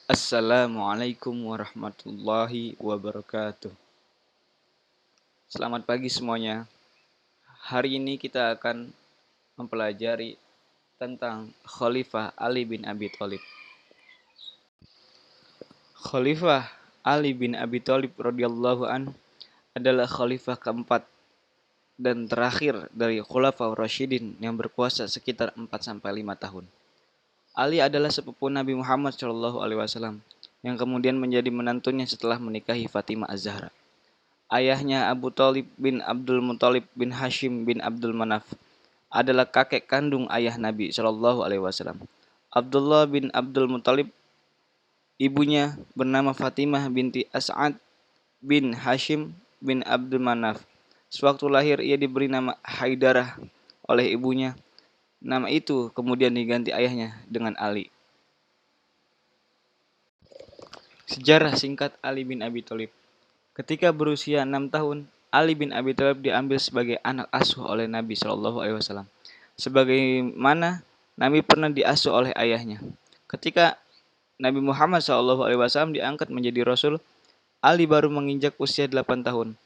Assalamualaikum warahmatullahi wabarakatuh. Selamat pagi semuanya. Hari ini kita akan mempelajari tentang Khalifah Ali bin Abi Thalib. Khalifah Ali bin Abi Thalib radhiyallahu an adalah khalifah keempat dan terakhir dari Khulafaur Rasyidin yang berkuasa sekitar 4 sampai 5 tahun. Ali adalah sepupu Nabi Muhammad SAW yang kemudian menjadi menantunya setelah menikahi Fatimah Az-Zahra. Ayahnya Abu Thalib bin Abdul Muthalib bin Hashim bin Abdul Manaf adalah kakek kandung ayah Nabi Shallallahu Alaihi Wasallam. Abdullah bin Abdul Muthalib, ibunya bernama Fatimah binti As'ad bin Hashim bin Abdul Manaf. Sewaktu lahir ia diberi nama Haidarah oleh ibunya. Nama itu kemudian diganti ayahnya dengan Ali. Sejarah singkat Ali bin Abi Thalib. Ketika berusia 6 tahun, Ali bin Abi Thalib diambil sebagai anak asuh oleh Nabi Shallallahu Alaihi Wasallam. Sebagaimana Nabi pernah diasuh oleh ayahnya. Ketika Nabi Muhammad Shallallahu Alaihi Wasallam diangkat menjadi Rasul, Ali baru menginjak usia 8 tahun.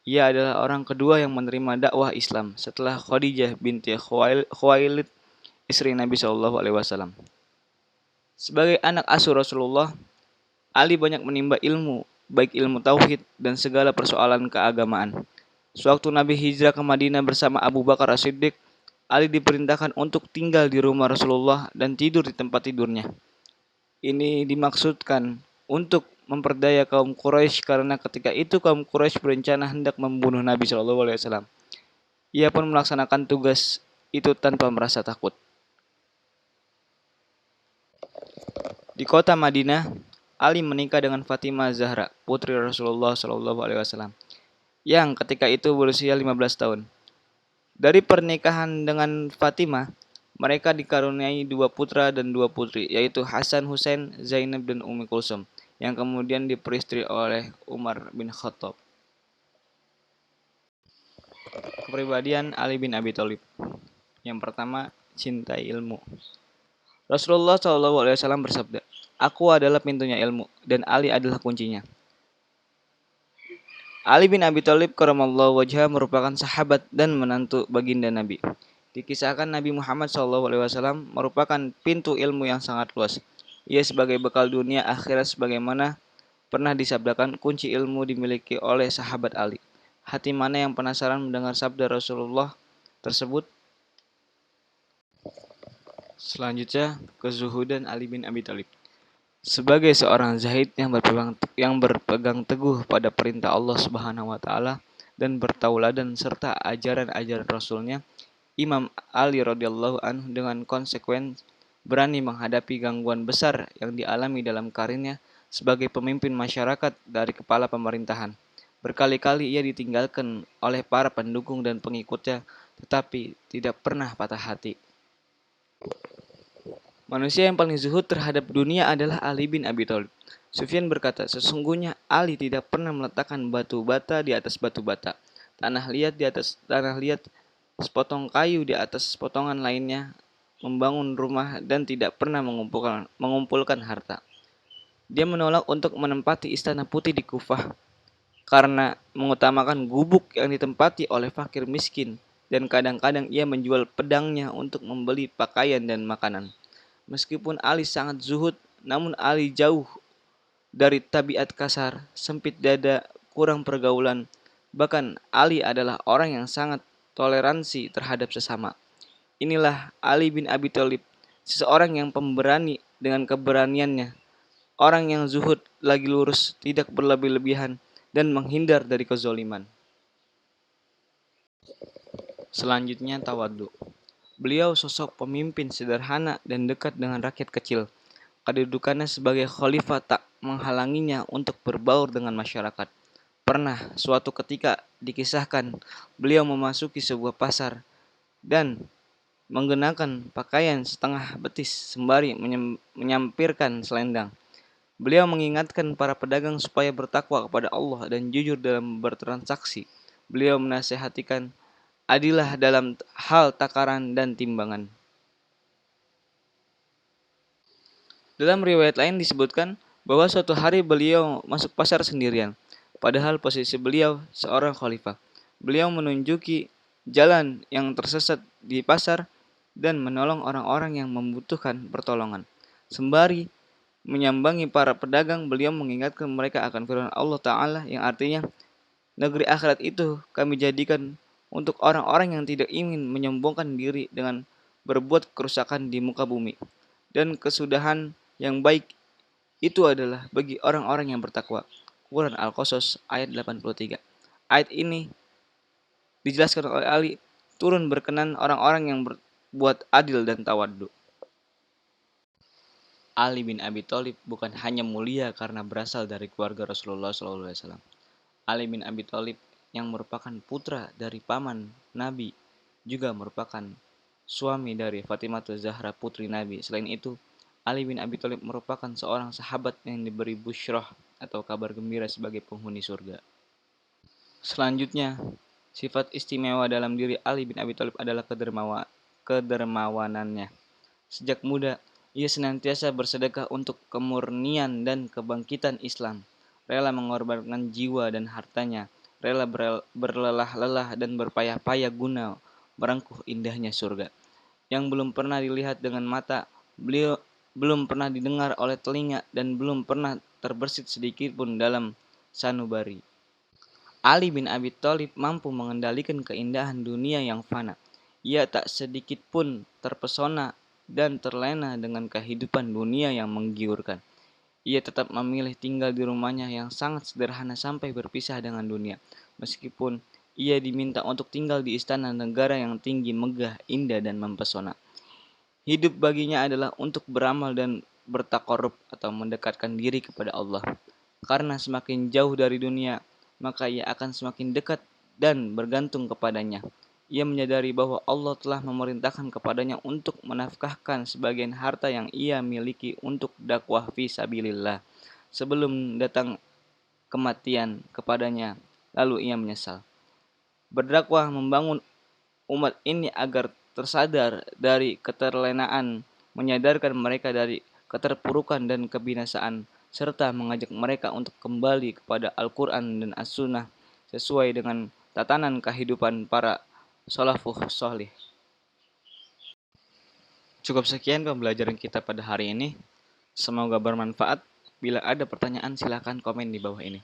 Ia adalah orang kedua yang menerima dakwah Islam setelah Khadijah binti Khuwailid, istri Nabi Shallallahu Alaihi Wasallam. Sebagai anak asuh Rasulullah, Ali banyak menimba ilmu, baik ilmu tauhid dan segala persoalan keagamaan. Sewaktu Nabi hijrah ke Madinah bersama Abu Bakar As-Siddiq, Ali diperintahkan untuk tinggal di rumah Rasulullah dan tidur di tempat tidurnya. Ini dimaksudkan untuk memperdaya kaum Quraisy karena ketika itu kaum Quraisy berencana hendak membunuh Nabi SAW. Ia pun melaksanakan tugas itu tanpa merasa takut. Di kota Madinah, Ali menikah dengan Fatimah Zahra, putri Rasulullah SAW, yang ketika itu berusia 15 tahun. Dari pernikahan dengan Fatimah, mereka dikaruniai 2 putra dan 2 putri, yaitu Hasan Hussein, Zainab dan Ummi Kulsum, yang kemudian diperistri oleh Umar bin Khattab. Kepribadian Ali bin Abi Thalib. Yang pertama, cintai ilmu. Rasulullah SAW bersabda, "Aku adalah pintunya ilmu dan Ali adalah kuncinya." Ali bin Abi Thalib karamallahu wajhah merupakan sahabat dan menantu baginda Nabi. Dikisahkan Nabi Muhammad SAW merupakan pintu ilmu yang sangat luas. Ia sebagai bekal dunia akhirat sebagaimana pernah disabdakan, kunci ilmu dimiliki oleh sahabat Ali. Hati mana yang penasaran mendengar sabda Rasulullah tersebut? Selanjutnya, kezuhudan Ali bin Abi Thalib. Sebagai seorang zahid yang berpegang teguh pada perintah Allah Subhanahu wa taala dan bertauladan serta ajaran-ajaran Rasulnya, Imam Ali radhiyallahu anhu dengan konsekuen berani menghadapi gangguan besar yang dialami dalam karirnya sebagai pemimpin masyarakat dari kepala pemerintahan. Berkali-kali ia ditinggalkan oleh para pendukung dan pengikutnya, tetapi tidak pernah patah hati. Manusia yang paling zuhud terhadap dunia adalah Ali bin Abi Thalib. Sufyan berkata, sesungguhnya Ali tidak pernah meletakkan batu bata di atas batu bata, tanah liat di atas tanah liat, sepotong kayu di atas potongan lainnya, membangun rumah dan tidak pernah mengumpulkan harta. Dia menolak untuk menempati istana putih di Kufah karena mengutamakan gubuk yang ditempati oleh fakir miskin, dan kadang-kadang ia menjual pedangnya untuk membeli pakaian dan makanan. Meskipun Ali sangat zuhud, namun Ali jauh dari tabiat kasar, sempit dada, kurang pergaulan. Bahkan Ali adalah orang yang sangat toleransi terhadap sesama. Inilah Ali bin Abi Thalib, seseorang yang pemberani dengan keberaniannya, orang yang zuhud lagi lurus, tidak berlebih-lebihan, dan menghindar dari kezoliman. Selanjutnya, tawadhu. Beliau sosok pemimpin sederhana dan dekat dengan rakyat kecil. Kedudukannya sebagai khalifah tak menghalanginya untuk berbaur dengan masyarakat. Pernah suatu ketika dikisahkan beliau memasuki sebuah pasar dan menggunakan pakaian setengah betis sembari menyampirkan selendang. Beliau mengingatkan para pedagang supaya bertakwa kepada Allah dan jujur dalam bertransaksi. Beliau menasihatikan, adilah dalam hal takaran dan timbangan. Dalam riwayat lain disebutkan bahwa suatu hari beliau masuk pasar sendirian, padahal posisi beliau seorang khalifah. Beliau menunjuki jalan yang tersesat di pasar dan menolong orang-orang yang membutuhkan pertolongan. Sembari menyambangi para pedagang, beliau mengingatkan mereka akan firman Allah Ta'ala yang artinya, negeri akhirat itu kami jadikan untuk orang-orang yang tidak ingin menyombongkan diri dengan berbuat kerusakan di muka bumi. Dan kesudahan yang baik itu adalah bagi orang-orang yang bertakwa. Quran Al-Qasas ayat 83. Ayat ini dijelaskan oleh Ali turun berkenan orang-orang yang berbuat adil dan tawadhu. Ali bin Abi Thalib bukan hanya mulia karena berasal dari keluarga Rasulullah SAW. Ali bin Abi Thalib yang merupakan putra dari paman Nabi juga merupakan suami dari Fatimah Zahra putri Nabi. Selain itu, Ali bin Abi Thalib merupakan seorang sahabat yang diberi busyroh atau kabar gembira sebagai penghuni surga. Selanjutnya, sifat istimewa dalam diri Ali bin Abi Thalib adalah kedermawanannya. Sejak muda, ia senantiasa bersedekah untuk kemurnian dan kebangkitan Islam, rela mengorbankan jiwa dan hartanya, rela berlelah-lelah dan berpayah-payah guna merangkuh indahnya surga. Yang belum pernah dilihat dengan mata, beliau belum pernah didengar oleh telinga, dan belum pernah terbersit sedikit pun dalam sanubari. Ali bin Abi Thalib mampu mengendalikan keindahan dunia yang fana. Ia tak sedikit pun terpesona dan terlena dengan kehidupan dunia yang menggiurkan. Ia tetap memilih tinggal di rumahnya yang sangat sederhana sampai berpisah dengan dunia. Meskipun ia diminta untuk tinggal di istana negara yang tinggi, megah, indah, dan mempesona. Hidup baginya adalah untuk beramal dan bertakarub atau mendekatkan diri kepada Allah. Karena semakin jauh dari dunia, maka ia akan semakin dekat dan bergantung kepadanya. Ia menyadari bahwa Allah telah memerintahkan kepadanya untuk menafkahkan sebagian harta yang ia miliki untuk dakwah fi sabilillah sebelum datang kematian kepadanya, lalu ia menyesal. Berdakwah membangun umat ini agar tersadar dari keterlenaan, menyadarkan mereka dari keterpurukan dan kebinasaan, serta mengajak mereka untuk kembali kepada Al-Quran dan As-Sunnah sesuai dengan tatanan kehidupan para salafus sholih. Cukup sekian pembelajaran kita pada hari ini. Semoga bermanfaat. Bila ada pertanyaan silakan komen di bawah ini.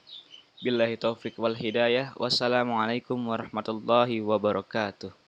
Billahi taufik wal hidayah. Wassalamualaikum warahmatullahi wabarakatuh.